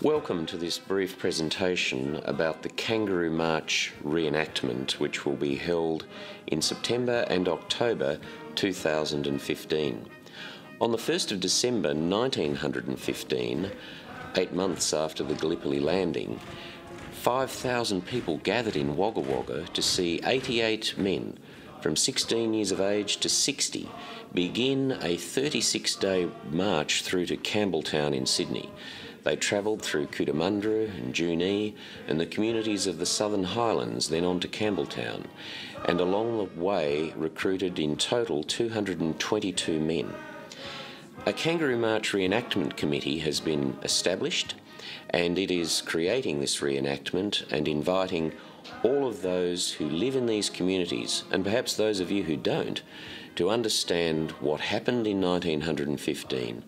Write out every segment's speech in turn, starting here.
Welcome to this brief presentation about the Kangaroo March reenactment, which will be held in September and October 2015. On the 1st of December 1915, 8 months after the Gallipoli landing, 5,000 people gathered in Wagga Wagga to see 88 men from 16 years of age to 60 begin a 36-day march through to Campbelltown in Sydney. They travelled through Cootamundra and Junee and the communities of the Southern Highlands, then on to Campbelltown, and along the way recruited in total 222 men. A Kangaroo March Reenactment Committee has been established, and it is creating this reenactment and inviting all of those who live in these communities, and perhaps those of you who don't, to understand what happened in 1915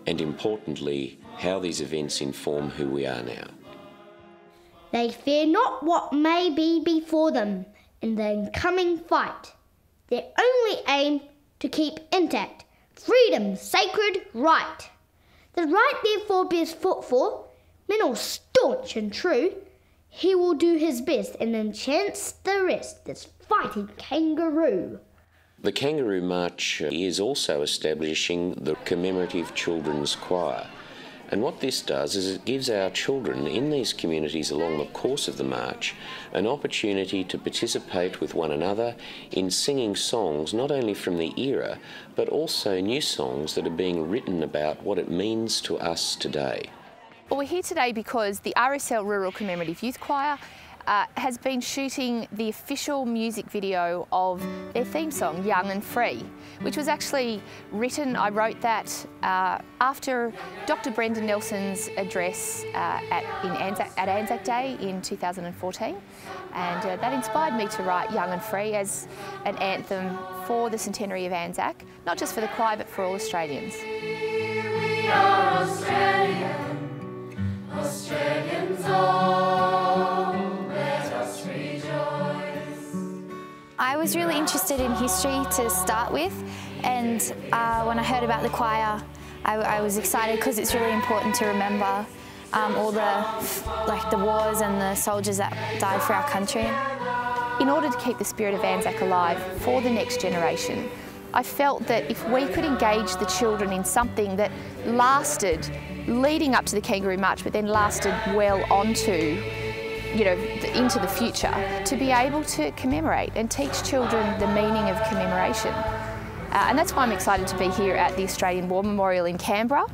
and, importantly, how these events inform who we are now. They fear not what may be before them in the incoming fight. Their only aim to keep intact freedom's sacred right. The right therefore bears foot for, men all staunch and true. He will do his best and enchants the rest, this fighting kangaroo. The Kangaroo March is also establishing the Commemorative Children's Choir. And what this does is it gives our children in these communities along the course of the march an opportunity to participate with one another in singing songs not only from the era, but also new songs that are being written about what it means to us today. Well, we're here today because the RSL Rural Commemorative Youth Choir has been shooting the official music video of their theme song, Young and Free, which was actually written, I wrote that after Dr. Brendan Nelson's address at Anzac Day in 2014. And that inspired me to write Young and Free as an anthem for the centenary of Anzac, not just for the choir, but for all Australians. We are Australian, Australians all, let us rejoice. I was really interested in history to start with, and when I heard about the choir, I was excited because it's really important to remember all the wars and the soldiers that died for our country. In order to keep the spirit of Anzac alive for the next generation, I felt that if we could engage the children in something that lasted leading up to the Kangaroo March, but then lasted well onto, into the future, to be able to commemorate and teach children the meaning of commemoration. And that's why I'm excited to be here at the Australian War Memorial in Canberra.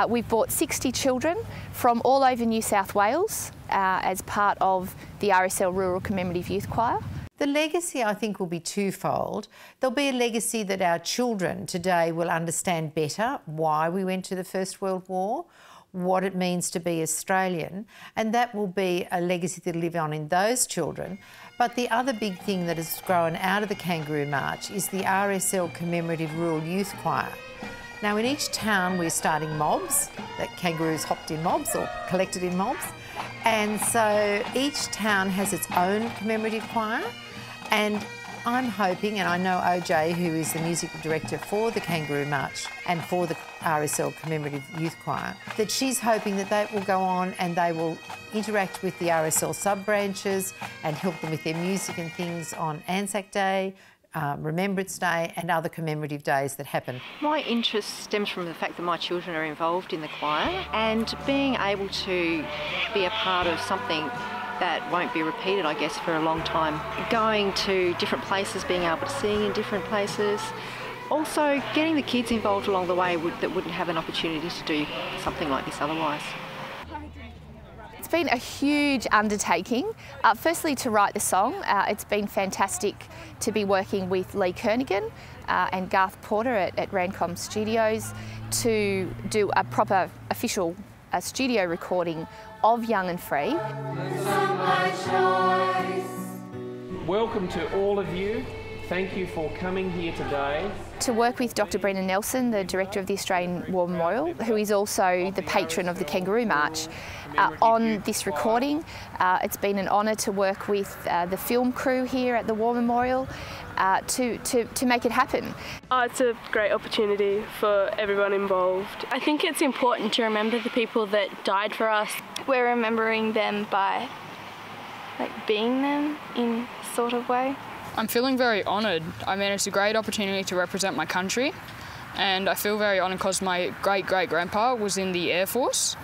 We've brought 60 children from all over New South Wales as part of the RSL Rural Commemorative Youth Choir. The legacy, I think, will be twofold. There'll be a legacy that our children today will understand better why we went to the First World War, what it means to be Australian, and that will be a legacy that'll live on in those children. But the other big thing that has grown out of the Kangaroo March is the RSL Commemorative Rural Youth Choir. Now, in each town we're starting mobs, that kangaroos hopped in mobs or collected in mobs, and so each town has its own commemorative choir. And I'm hoping, and I know OJ, who is the music director for the Kangaroo March and for the RSL Commemorative Youth Choir, that she's hoping that they will go on and they will interact with the RSL sub-branches and help them with their music and things on Anzac Day, Remembrance Day and other commemorative days that happen. My interest stems from the fact that my children are involved in the choir, and being able to be a part of something that won't be repeated, I guess, for a long time. Going to different places, being able to sing in different places. Also, getting the kids involved along the way that wouldn't have an opportunity to do something like this otherwise. It's been a huge undertaking. Firstly, to write the song. It's been fantastic to be working with Lee Kernaghan and Garth Porter at Rancom Studios to do a proper official studio recording of Young and Free. Welcome to all of you. Thank you for coming here today. To work with Dr. Brendan Nelson, the director of the Australian War Memorial, who is also the patron of the Kangaroo March, on this recording. It's been an honour to work with the film crew here at the War Memorial to make it happen. It's a great opportunity for everyone involved. I think it's important to remember the people that died for us we're remembering them by like being them in sort of way. I'm feeling very honoured. I mean, it's a great opportunity to represent my country, and I feel very honoured because my great-great-grandpa was in the Air Force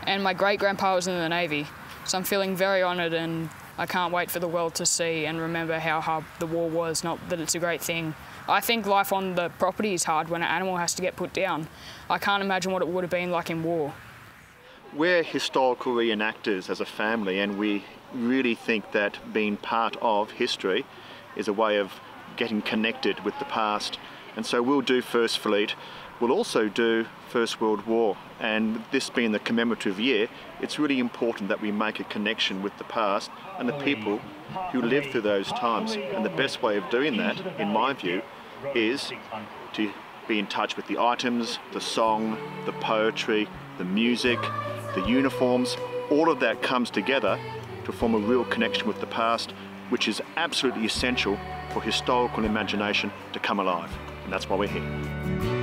and my great-grandpa was in the Navy. So I'm feeling very honoured, and I can't wait for the world to see and remember how hard the war was, not that it's a great thing. I think life on the property is hard when an animal has to get put down. I can't imagine what it would have been like in war. We're historical reenactors as a family, and we really think that being part of history is a way of getting connected with the past. And so we'll do First Fleet, we'll also do First World War, and this being the commemorative year, it's really important that we make a connection with the past and the people who lived through those times. And the best way of doing that, in my view, is to be in touch with the items, the song, the poetry, the music, the uniforms. All of that comes together to form a real connection with the past, which is absolutely essential for historical imagination to come alive. And that's why we're here.